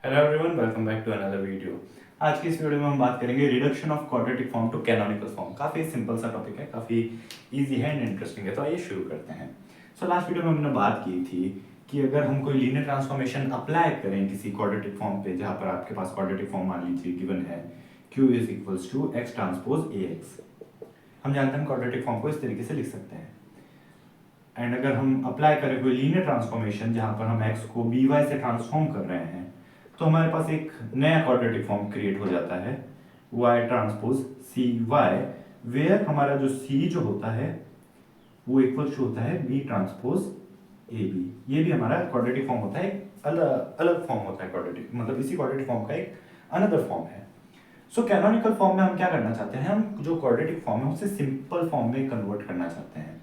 Hello everyone, welcome back to another video. आज की इस वीडियो में हम बात करेंगे reduction of quadratic form to canonical form. काफ़ी सिंपल सा टॉपिक है, काफ़ी इजी है एंड इंटरेस्टिंग है। तो आइए शुरू करते हैं। लास्ट वीडियो में हमने बात की थी कि अगर हम कोई लीनियर ट्रांसफॉर्मेशन अप्लाई करें किसी क्वाड्रेटिक फॉर्म पे, जहाँ पर आपके पास क्वाड्रेटिक फॉर्म मान लीजिए गिवन है Q is equals to X transpose AX। हम जानते हैं क्वाड्रेटिक फॉर्म को इस तरीके से लिख सकते हैं। एंड अगर हम अप्लाई करें कोई लीनियर ट्रांसफॉर्मेशन जहाँ पर हम x को by से ट्रांसफॉर्म कर रहे हैं, तो हमारे पास एक नया क्वाड्रेटिक फॉर्म क्रिएट हो जाता है y ट्रांसपोज CY, वेयर हमारा जो C जो होता है वो इक्वल टू होता है B ट्रांसपोज AB। ये भी हमारा क्वाड्रेटिक फॉर्म होता है, अलग अलग फॉर्म होता है क्वाड्रेटिक, मतलब इसी क्वाड्रेटिक फॉर्म का एक अनदर फॉर्म है। कैनोनिकल फॉर्म में हम क्या करना चाहते हैं, हम जो क्वाड्रेटिक फॉर्म है उसे सिंपल फॉर्म में कन्वर्ट करना चाहते हैं।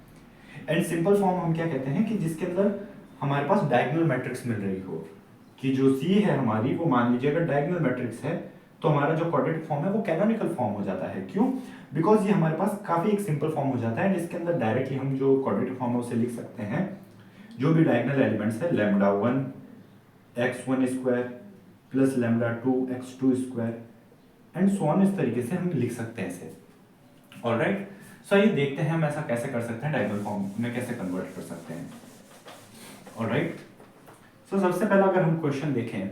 एंड सिंपल फॉर्म हम क्या कहते हैं कि जिसके अंदर हमारे पास डायगोनल मैट्रिक्स मिल रही हो, कि जो C है हमारी, वो मान लीजिए अगर डायगोनल मैट्रिक्स है तो हमारा जो क्वाड्रेटिक फॉर्म है वो कैनोनिकल फॉर्म हो जाता है। क्यों? बिकॉज ये हमारे पास काफी एक सिंपल फॉर्म हो जाता है एंड इसके अंदर डायरेक्टली हम जो क्वाड्रेटिक फॉर्म है उसे लिख सकते हैं, जो भी डायगोनल एलिमेंट्स है lambda 1 x1 square plus lambda 2 x2 square and so on, इस तरीके से हम लिख सकते हैं इसे। ऑलराइट, सो ये देखते हैं हम ऐसा कैसे कर सकते हैं, डायगोनल फॉर्म में कैसे कन्वर्ट कर सकते हैं। ऑलराइट, सो सबसे पहला अगर हम क्वेश्चन देखें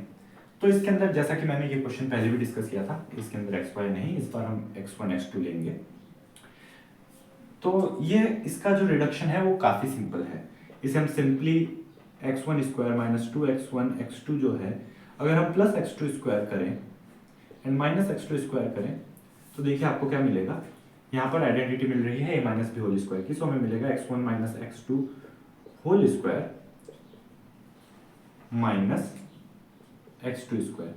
तो इसके अंदर, जैसा कि मैंने ये क्वेश्चन पहले भी डिस्कस किया था, इसके अंदर एक्स वाई नहीं, इस बार हम x1 x2 लेंगे। तो ये इसका जो रिडक्शन है वो काफी सिंपल है। इसे हम simply x1 square minus 2x1 x2 जो है, अगर हम प्लस x2 स्क्वायर करें एंड माइनस x2 स्क्वायर करें तो देखिए आपको क्या मिलेगा। यहाँ पर आइडेंटिटी मिल रही है a minus b whole square की, सो हमें मिलेगा x1 minus x2 whole square minus x2 square.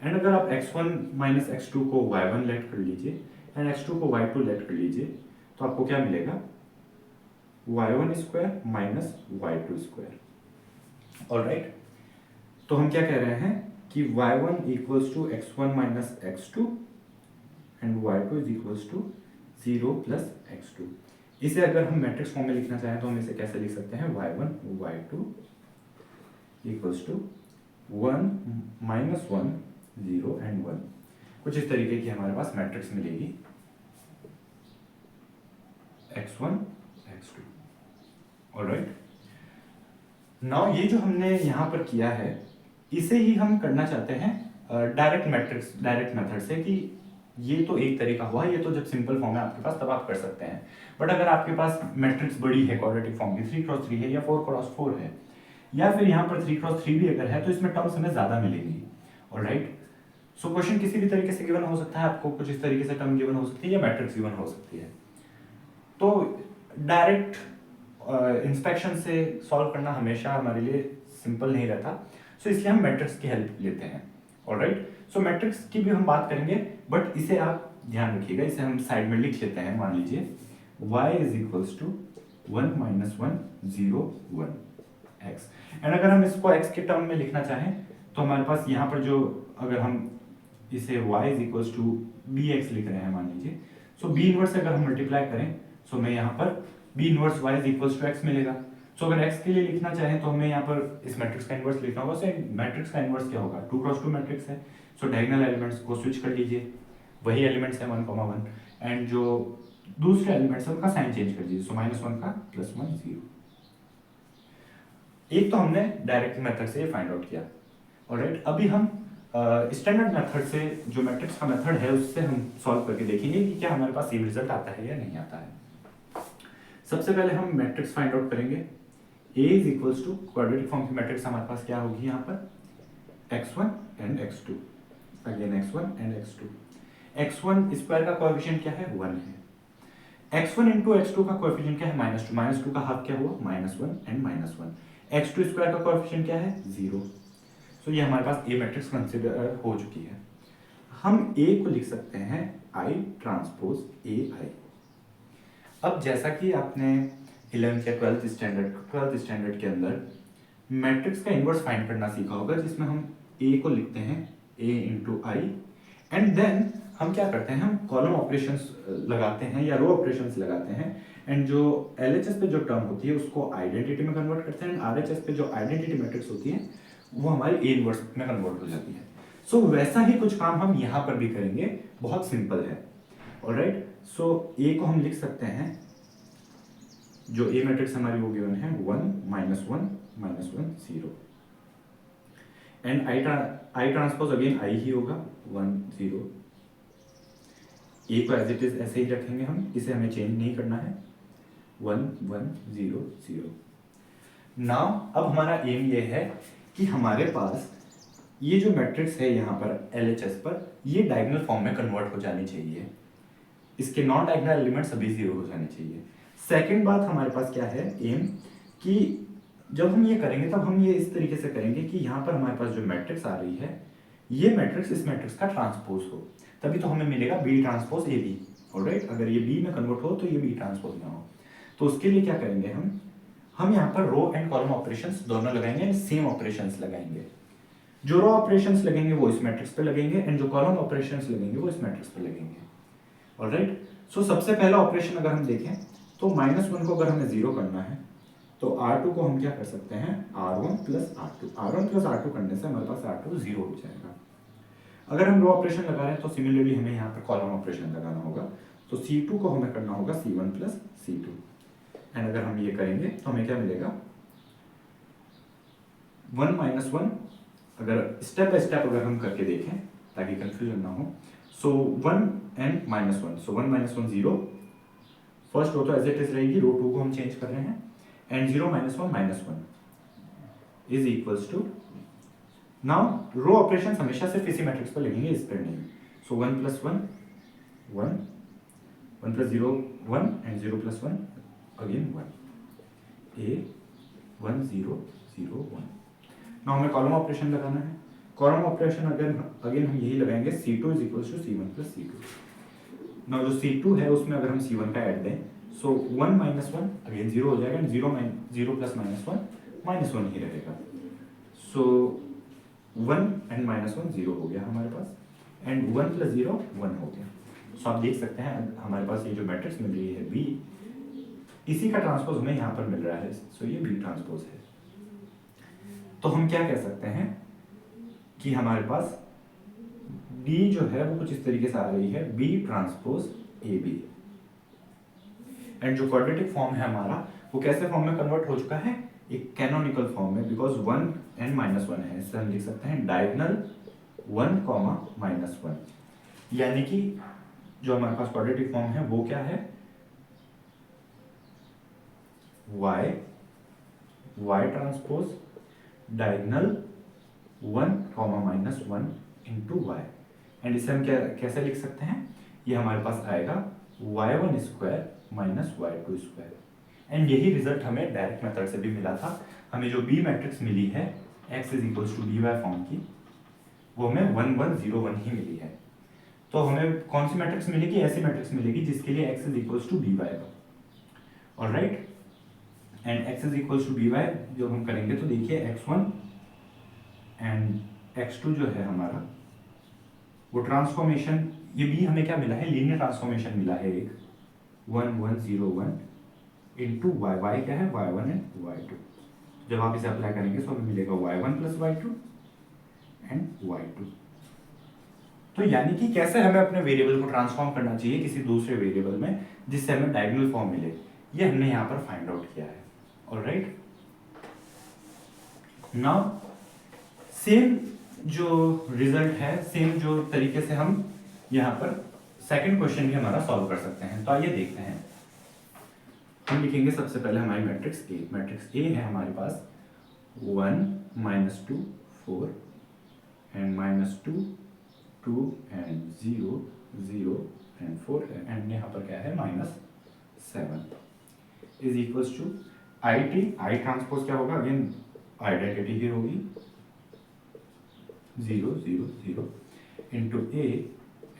And अगर आप x1 माइनस x2 को y1 लेट कर लीजिए एंड x2 को y2 लेट कर लीजिए तो आपको क्या मिलेगा, y1 square minus y2 square. Alright, तो हम क्या कह रहे हैं कि y1 equals to x1 minus x2 and y2 is equals to 0 plus x2। इसे अगर हम मैट्रिक्स फॉर्म में लिखना चाहें तो हम इसे कैसे लिख सकते हैं, y1 y2 equals to 1 minus 1 0 and 1। कुछ इस तरीके की हमारे पास मैट्रिक्स मिलेगी x1 x2। ऑलराइट, नाउ ये जो हमने यहाँ पर किया है इसे ही हम करना चाहते हैं डायरेक्ट मैट्रिक्स, डायरेक्ट मेथड से, कि ये तो एक तरीका हुआ, ये तो जब सिंपल फॉर्म है आपके पास तब आप कर सकते हैं। बट अगर आपके पास मैट्रिक्स बड़ी है क्वाड्रेटिक फॉर्म की, 3x3 है या 4x4 है, या फिर यहाँ पर 3x3 भी अगर है, तो इसमें टर्म्स हमें ज्यादा मिलेंगी। ऑलराइट, सो क्वेश्चन किसी भी तरीके से गिवन हो सकता है, आपको कुछ इस तरीके से टर्म गिवन हो सकती है या मैट्रिक्स गिवन हो सकती है। तो डायरेक्ट इंस्पेक्शन से सॉल्व करना हमेशा हमारे लिए सिंपल नहीं रहता, सो इसलिए हम मैट्रिक्स की हेल्प लेते हैं। ऑलराइट, सो मैट्रिक्स की भी हम बात करेंगे, बट इसे आप ध्यान रखिएगा, इसे हम साइड में लिख लेते हैं। मान लीजिए y is equals to 1 minus 1 0 1 x। And अगर हम इसको x के टर्म में लिखना चाहें तो हमारे पास यहाँ पर जो, अगर हम इसे y is equals to bx लिख रहे हैं मान लीजिए, सो b इनवर्स से अगर हम मल्टीप्लाई करें सो हमें यहाँ पर b inverse y is equals to x मिलेगा। सो अगर x के लिए लिखना चाहें तो हमें यहाँ पर इस मैट्रिक्स का इनवर्स लिखना होगा। सो मैट्रिक्स का इनवर्स क्या होगा, 2x2 मैट्रिक्स है, सो डायगोनल एलिमेंट्स को स्विच कर लीजिए, वही एलिमेंट्स है 1, 1 एंड जो दूसरे एलिमेंट्स है उनका साइन चेंज कर दीजिए, सो -1 का +1 0। एक तो हमने डायरेक्ट मेथड से फाइंड आउट किया। ऑलराइट, अभी हम स्टैंडर्ड मेथड से, जो मैट्रिक्स का मेथड है उससे हम सॉल्व करके देखेंगे कि क्या हमारे पास सेम रिजल्ट आता है या नहीं आता है। सबसे पहले हम मैट्रिक्स फाइंड आउट करेंगे। A is equals to, quadratic form की मैट्रिक्स हमारे पास क्या होगी यहाँ पर, x1 and x2, again x1 and x2। x1 square का कोएफिशिएंट क्या है, 1 है। x1 इंटू x2 का कोएफिशिएंट क्या है, -2, -2 का हाफ क्या हुआ, -1 एंड -1। x2 स्क्वायर का कोएफिशिएंट क्या है, 0। सो ये हमारे पास A मैट्रिक्स कंसिडर हो चुकी है। हम A को लिख सकते हैं I ट्रांसपोज AI। अब जैसा कि आपने 11th या 12th स्टैंडर्ड के अंदर मैट्रिक्स का इनवर्स फाइंड करना सीखा होगा, जिसमें हम A को लिखते हैं A into I and then हम क्या करते हैं, हम कॉलम ऑपरेशंस लगाते हैं या रो ऑपरेशंस लगाते हैं एंड जो LHS पे जो टर्म होती है उसको आइडेंटिटी में कन्वर्ट करते हैं एंड RHS पे जो आइडेंटिटी मैट्रिक्स होती है वो हमारी ए इनवर्स में कन्वर्ट हो जाती है। सो वैसा ही कुछ काम हम यहाँ पर भी करेंगे, बहुत सिंपल है। ऑलराइट, सो ए को हम लिख सकते हैं, जो ए मैट्रिक्स हमारी वो गिवन है 1 -1 -1 0, and I transpose again I ही होगा 1 0। ए को एज इट इज ऐसे ही रखेंगे हम, इसे हमें चेंज नहीं करना है, 1 1 0 0। नाउ अब हमारा एम ये है कि हमारे पास ये जो मैट्रिक्स है यहाँ पर LHS पर, ये डायगोनल फॉर्म में कन्वर्ट हो जानी चाहिए, इसके नॉन डायगोनल एलिमेंट सभी 0 हो जाने चाहिए। सेकंड बात हमारे पास क्या है एम, कि जब हम ये करेंगे तब हम ये इस तरीके से करेंगे कि यहाँ पर हमारे पास जो मैट्रिक्स आ रही है, ये मैट्रिक्स इस मैट्रिक्स का ट्रांसपोज हो, तभी तो हमें मिलेगा B ट्रांसपोज AB। ऑलराइट, अगर ये B में कन्वर्ट हो तो ये B ट्रांसपोज में हो। तो उसके लिए क्या करेंगे हम यहाँ पर रो एंड कॉलम ऑपरेशंस दोनों लगाएंगे, सेम ऑपरेशंस लगाएंगे। जो रो ऑपरेशंस लगेंगे वो इस मैट्रिक्स पे लगेंगे, एंड जो कॉलम ऑपरेशंस लगेंगे वो इस मैट्रिक्स पे लगेंगे। ऑलराइट, सो सबसे पहला ऑपरेशन अगर हम देखें तो -1 को अगर हमें 0 करना है तो R2 को हम क्या कर सकते हैं, R1 + R2। R1 + R2 करने से हमारे पास R2 0 हो जाएगा। अगर हम रो ऑपरेशन लगा रहे हैं तो सिमिलरली हमें यहाँ पर कॉलम ऑपरेशन लगाना होगा, तो C2 को हमें करना होगा C1 + C2, एंड अगर हम ये करेंगे तो हमें क्या मिलेगा 1 -1। अगर स्टेप बाय स्टेप अगर हम करके देखें ताकि कंफ्यूजन ना हो, सो 1 and -1, सो 1 -1 0, फर्स्ट रो तो एज इट इज रहेगी, रो 2 को हम चेंज कर रहे हैं, and 0 -1 -1 is equals to, now row operation हमेशा सिर्फ इसी मैट्रिक्स पर लगेंगे, इस पर नहीं। So 1 + 1 1, 1 + 0 1, and 0 + 1 again 1, A 1 0 0 1। Now हमें कॉलम ऑपरेशन लगाना है। कॉलम ऑपरेशन अगेन हम यही लगाएंगे, C2 = C1 + C2। नाउ जो C2 है उसमें अगर हम C1 का ऐड दें, सो 1 -1 अगेन 0 हो जाएगा, एंड 0 + -1 -1 ही रहेगा। सो 1 and -1 0 हो गया हमारे पास, एंड 1 + 0 1 हो गया। सो आप देख सकते हैं हमारे पास ये जो मैट्रिक्स मिल रही है B, इसी का ट्रांसपोज हमें यहाँ पर मिल रहा है, सो ये B ट्रांसपोज है। तो हम क्या कह सकते हैं कि हमारे पास D जो है वो कुछ इस तरीके से आ रही है, B ट्रांसपोज AB, एंड जो क्वाड्रेटिक फॉर्म है हमारा वो कैसे फॉर्म में कन्वर्ट हो चुका है, एक कैनोनिकल फॉर्म में, बिकॉज 1 and -1 है, इससे हम लिख सकते हैं डायगोनल 1, -1, यानी कि जो हमारे पास क्वाड्रेटिक फॉर्म है वो क्या है, y transpose diagonal 1, -1 into y, and इसे हम क्या कैसे लिख सकते हैं, ये हमारे पास आएगा y1² - y2², एंड यही रिजल्ट हमें डायरेक्ट मेथड से भी मिला था। हमें जो B मैट्रिक्स मिली है x = by फॉर्म की, वो हमें 1 1 0 1 ही मिली है। तो हमें कौन सी मैट्रिक्स मिलेगी, ऐसी मैट्रिक्स मिलेगी जिसके लिए x = by। Alright, and x = by जो हम करेंगे तो देखिए x1 एंड x2 जो है हमारा वो ट्रांसफॉर्मेशन, ये B हमें क्या मिला है, लीनियर ट्रांसफॉर्मेशन मिला है एक 1 1 0 1 इंटू y क्या है, y1 एंड y2। जब आप इसे अप्लाई करेंगे तो हमें मिलेगा y1 + y2 एंड y2। तो यानी कि कैसे हमें अपने वेरिएबल को ट्रांसफॉर्म करना चाहिए किसी दूसरे वेरिएबल में जिससे हमें डायगोनल फॉर्म मिले, ये हमने यहाँ पर फाइंड आउट किया है। ऑलराइट, नाउ सेम जो रिजल्ट है, सेम जो तरीके से हम यहाँ पर सेकंड क्वेश्चन भी हमारा सॉल्व कर सकते हैं। तो आइए देखते हैं। हम लिखेंगे सबसे पहले हमारी मैट्रिक्स A। मैट्रिक्स A है हमारे पास 1 -2 4 एंड -2 2 एंड 0 0 एंड 4 एंड यहाँ पर क्या है -7 is equals to I transpose क्या होगा, अगेन आइडेंटिटी ही होगी 0 0 0 इंटू A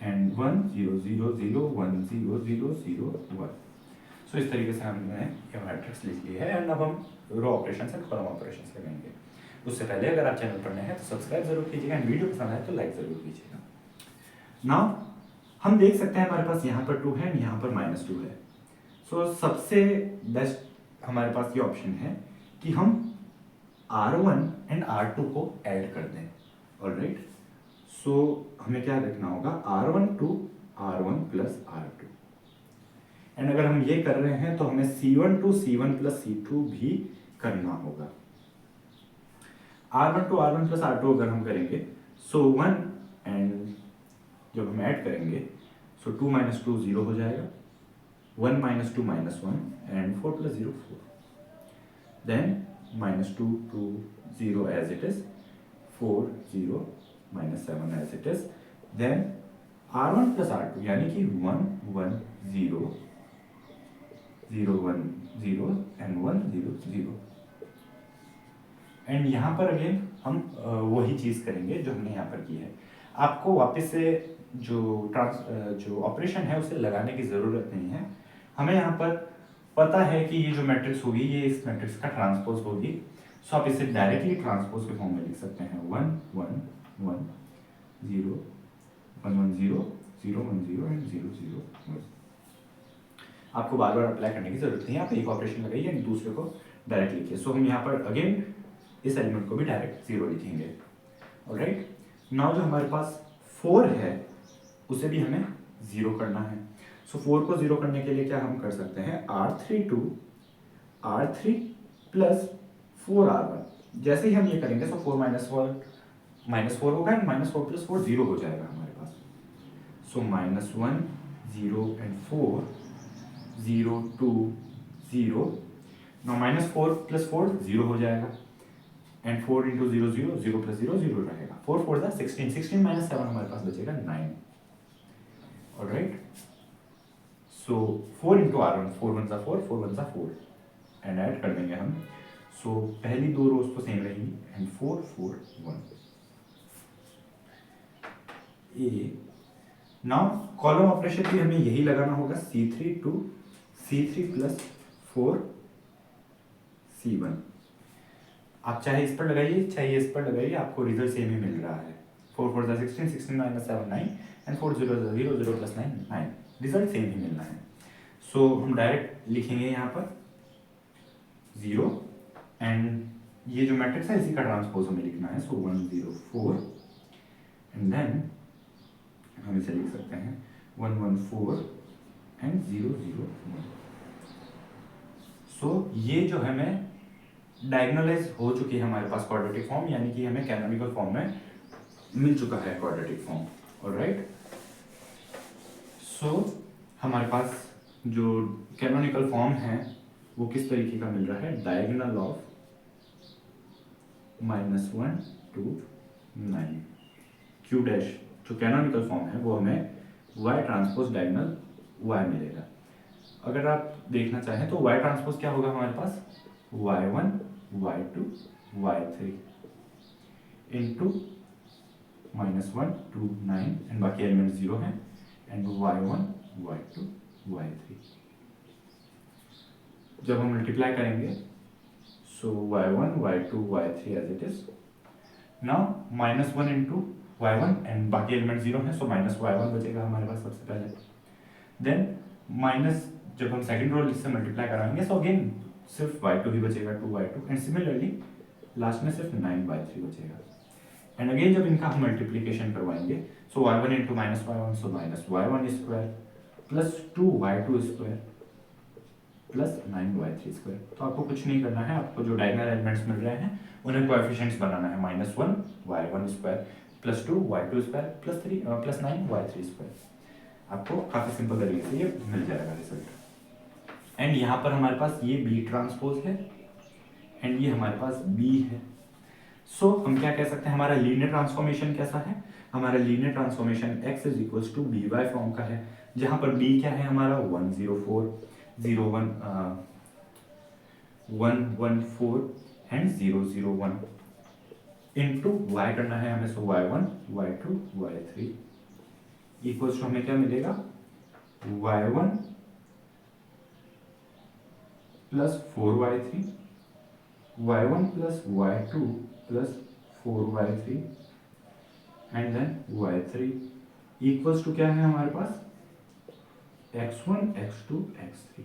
एंड 1 0 0 0 1 0 0 0 1। सो इस तरीके से हमने ये मैट्रिक्स लिख ली है, एंड अब हम रो ऑपरेशंस एंड कॉलम ऑपरेशंस लगाएंगे। उससे पहले अगर आप चैनल पर नए हैं तो सब्सक्राइब जरूर कीजिएगा, एंड वीडियो पसंद आए तो लाइक जरूर कीजिएगा। नाउ हम देख सकते हैं हमारे पास यहाँ पर 2 है, यहाँ पर -2 है। सो सबसे बेस्ट हमारे पास ये ऑप्शन है कि हम R1 एंड R2 को ऐड कर दें। ऑलराइट, सो हमें क्या लिखना होगा, R1 to R1 plus R2। And अगर हम ये कर रहे हैं तो हमें C1 to C1 plus C2 भी करना होगा। R1 to R1 plus R2 अगर हम करेंगे सो 1 एंड जब हम ऐड करेंगे सो 2 minus 2 0 हो जाएगा, 1 minus 2 minus 1 and 4 plus 0 4, then minus 2 to 0 as it is, 4 0 minus 7 as it is, then R1 plus R2 यानी कि 1 1 0 0 1 0 and 1 0 0। एंड यहाँ पर अगेन हम वही चीज़ करेंगे जो हमने यहाँ पर की है। आपको वापस से जो ऑपरेशन है उसे लगाने की ज़रूरत नहीं है। हमें यहाँ पर पता है कि ये जो मैट्रिक्स होगी ये इस मैट्रिक्स का ट्रांसपोज होगी, सो आप इसे डायरेक्टली ट्रांसपोज के फॉर्म में लिख सकते हैं 1 1 1 0 1 1 0 0 1 0 एंड 0 0 1। आपको बार बार अप्लाई करने की जरूरत नहीं है, आप एक ऑपरेशन लगाइए एंड दूसरे को डायरेक्ट लिखिए। सो हम यहाँ पर अगेन इस एलिमेंट को भी डायरेक्ट 0 लिखेंगे। ऑलराइट, नाउ जो हमारे पास 4 है उसे भी हमें 0 करना है। सो 4 को 0 करने के लिए क्या हम कर सकते हैं, R3 to R3 plus 4R1। जैसे ही हम ये करेंगे सो 4 minus 4 होगा एंड -4 plus 4 0 हो जाएगा हमारे पास। सो -1 0 एंड 4 0 2 0। नाउ -4 plus 4 0 हो जाएगा एंड 4 into 0 0 0 plus 0 0 रहेगा। 4 4 16 16 minus 7 हमारे पास बचेगा 9। Alright, so 4 into R1 4 1 4 4 1 4 and add कर देंगे हम। सो पहली दो रोज तो सेम रहेंगी and 4 4 1 A. Now column operation भी हमें यही लगाना होगा, C3 to C3 plus 4 C1। आप चाहे इस पर लगाइए चाहे इस पर लगाइए, आपको रिजल्ट सेम ही मिल रहा है। 4 4 16 16 minus 7 9 and 4 0 0 0 plus 9 9, result same ही मिलना है। सो हम डायरेक्ट लिखेंगे यहाँ पर 0 एंड ये जो मैट्रिक्स है इसी का ट्रांसपोज हमें लिखना है। सो 1 0 4 एंड देन हम इसे लिख सकते हैं 1 1 4 एंड 0 0 1। सो ये जो हमें डायगोनलाइज हो चुकी है हमारे पास क्वाड्रेटिक फॉर्म, यानी कि हमें कैनोनिकल फॉर्म में मिल चुका है क्वाड्रेटिक फॉर्म। ऑलराइट, सो हमारे पास जो कैनोनिकल फॉर्म है वो किस तरीके का मिल रहा है, diagonal of -1 to 9 Q dash. जो कैनोनिकल फॉर्म है वो हमें y ट्रांसपोज डायगोनल y मिलेगा। अगर आप देखना चाहें तो y ट्रांसपोज क्या होगा हमारे पास, y1 y2 y3 into -1 to 9 and बाकी एलिमेंट 0 हैं एंड y1 y2 y3। जब हम मल्टीप्लाई करेंगे so y1 y2 y3 as it is. Now -1 into y1 and बाकी एलिमेंट 0 हैं, सो -y1 बचेगा हमारे पास सबसे पहले। देन माइनस जब हम सेकंड रो से मल्टीप्लाई कराएंगे सो अगेन सिर्फ y2 ही बचेगा 2y2 एंड सिमिलरली लास्ट में सिर्फ 9y3 बचेगा। एंड अगेन जब इनका हम मल्टीप्लिकेशन करवाएंगे सो y1 इंटू -y1 सो -y1 square plus 2y2 square plus 9y3 square. तो आपको कुछ नहीं करना है, आपको जो डायगोनल एलिमेंट्स मिल रहे हैं उन्हें कोएफिशिएंट्स बनाना है, -1 y1 square plus 2 y2 square plus 3 plus 9 y3 square. आपको काफ़ी सिंपल तरीके से ये मिल जाएगा रिजल्ट। एंड यहाँ पर हमारे पास ये बी ट्रांसपोज है एंड ये हमारे पास बी है। सो हम क्या कह सकते हैं, हमारा लीनियर ट्रांसफॉर्मेशन कैसा है, हमारा linear transformation x is equals to B Y form का है, जहाँ पर b क्या है हमारा 1 0 4 0 1 1 1 4 एंड 0 0 1 इंटू y करना है हमें, सो y1 y2 y3 equals to हमें क्या मिलेगा, y1 plus 4y3 y1 plus y2 plus 4y3 and then y3 equals to क्या है हमारे पास, x1 x2 x3।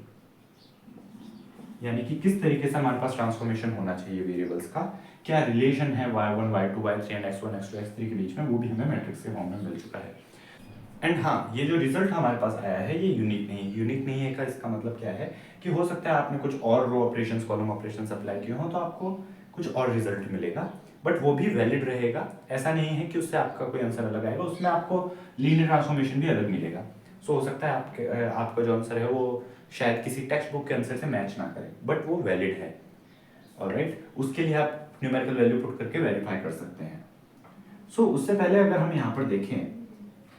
यानी कि किस तरीके से हमारे पास ट्रांसफॉर्मेशन होना चाहिए वेरिएबल्स का, क्या रिलेशन है y1 y2 y3 and x1 x2 x3 के बीच में, वो भी हमें मैट्रिक्स के फॉर्म में मिल चुका है। एंड हाँ, ये जो रिजल्ट हमारे पास आया है ये यूनिक नहीं है। यूनिक नहीं है का इसका मतलब क्या है कि हो सकता है आपने कुछ और रो ऑपरेशंस कॉलम ऑपरेशंस अप्लाई किए हो तो आपको कुछ और रिजल्ट मिलेगा, बट वो भी वैलिड रहेगा। ऐसा नहीं है कि उससे आपका कोई आंसर अलग आएगा, उसमें आपको लीनियर ट्रांसफॉर्मेशन भी अलग मिलेगा। सो हो सकता है आपका जो आंसर है वो शायद किसी टेक्स्ट बुक के आंसर से मैच ना करे, बट वो वैलिड है। ऑलराइट, उसके लिए आप न्यूमेरिकल वैल्यू पुट करके वेरीफाई कर सकते हैं। सो उससे पहले अगर हम यहाँ पर देखें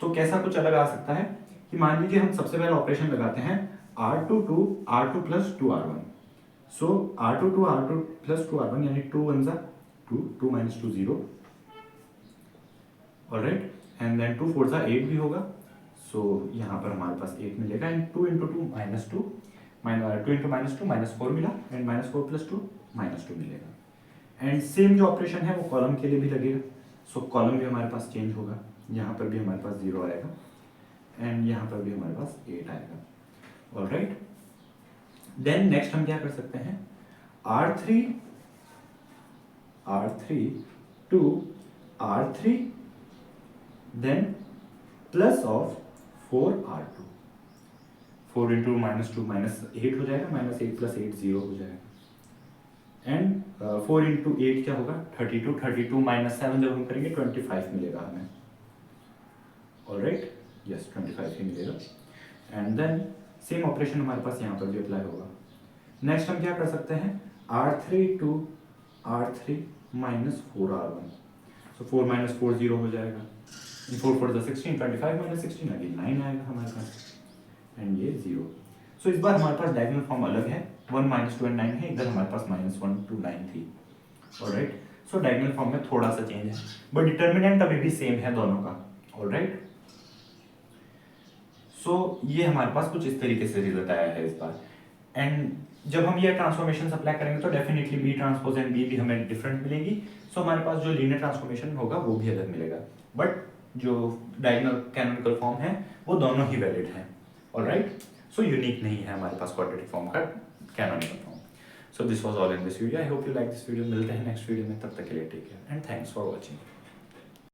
तो कैसा कुछ अलग आ सकता है कि मान लीजिए हम सबसे पहले ऑपरेशन लगाते हैं R2 प्लस 2R1। सो R2 प्लस 2R1 यानी 2 1 जा 2, 2 minus 2 0, ऑलराइट, एंड देन 2 4 जा 8 भी होगा। सो यहाँ पर हमारे पास 8 मिलेगा and 2 into 2 minus 2, 2 into minus 2 minus 4 मिला एंड माइनस 4 प्लस 2 माइनस 2 मिलेगा। एंड सेम जो ऑपरेशन है वो कॉलम के लिए भी लगेगा। सो कॉलम भी हमारे पास चेंज होगा, यहाँ पर भी हमारे पास 0 आएगा एंड यहाँ पर भी हमारे पास 8 आएगा। ऑलराइट, देन नेक्स्ट हम क्या कर सकते हैं, R3 to R3 then plus of 4R2, 4 into minus 2 minus 8 हो जाएगा, माइनस 8 प्लस 8 0 हो जाएगा एंड 4 इंटू 8 क्या होगा 32, 32 माइनस 7 जब हम करेंगे 25 मिलेगा हमें। ऑलराइट, यस 25 ही मिलेगा एंड देन सेम ऑपरेशन हमारे पास यहाँ पर भी अप्लाई होगा। नेक्स्ट हम क्या कर सकते हैं, R3 to R3 minus 4R1। So 4 minus 4 0 हो जाएगा, 4 4 16, 25 माइनस 16 अगेन 9 आएगा हमारे पास एंड ये 0। सो इस बार हमारे पास डायगोनल फॉर्म अलग है, 1 माइनस 2 एंड 9 है, इधर हमारे पास माइनस 1 2 9 थी। ऑलराइट, सो डायगोनल फॉर्म में थोड़ा सा चेंज है बट डिटर्मिनेंट अभी भी सेम है दोनों का। ऑलराइट, सो ये हमारे पास कुछ इस तरीके से रिजल्ट आया है इस बार। एंड जब हम ये ट्रांसफॉर्मेशन अप्लाई करेंगे तो definitely B transpose and B भी हमें डिफरेंट मिलेगी। सो हमारे पास जो लीनियर ट्रांसफॉर्मेशन होगा वो भी अलग मिलेगा, बट जो डायगोनल कैनोनिकल फॉर्म है वो दोनों ही वैलिड हैं। ऑलराइट, सो यूनिक नहीं है हमारे पास क्वाड्रेटिक फॉर्म का canonical form. So this was all in this video, I hope you like this video. मिलते हैं नेक्स्ट वीडियो में, तब तक के लिए take care and thanks for watching.